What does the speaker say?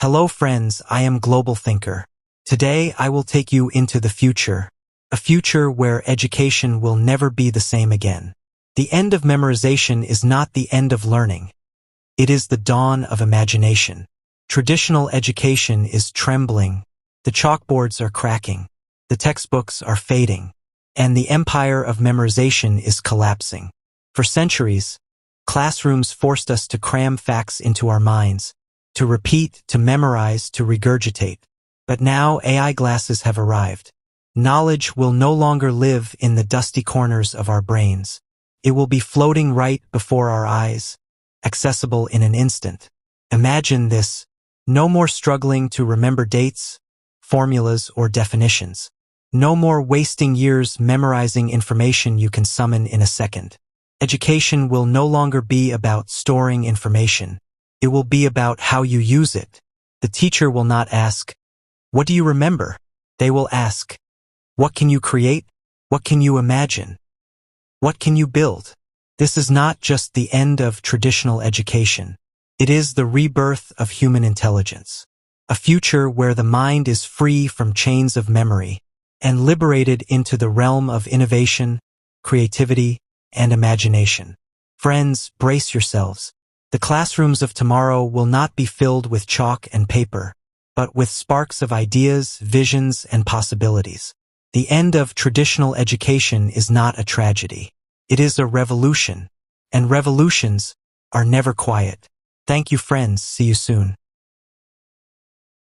Hello friends, I am Global Thinker. Today I will take you into the future, a future where education will never be the same again. The end of memorization is not the end of learning. It is the dawn of imagination. Traditional education is trembling. The chalkboards are cracking. The textbooks are fading. And the empire of memorization is collapsing. For centuries, classrooms forced us to cram facts into our minds, to repeat, to memorize, to regurgitate. But now AI glasses have arrived. Knowledge will no longer live in the dusty corners of our brains. It will be floating right before our eyes, accessible in an instant. Imagine this: no more struggling to remember dates, formulas, or definitions. No more wasting years memorizing information you can summon in a second. Education will no longer be about storing information. It will be about how you use it. The teacher will not ask, "What do you remember?" They will ask, "What can you create? What can you imagine? What can you build?" This is not just the end of traditional education. It is the rebirth of human intelligence. A future where the mind is free from chains of memory and liberated into the realm of innovation, creativity, and imagination. Friends, brace yourselves. The classrooms of tomorrow will not be filled with chalk and paper, but with sparks of ideas, visions, and possibilities. The end of traditional education is not a tragedy. It is a revolution, and revolutions are never quiet. Thank you, friends. See you soon.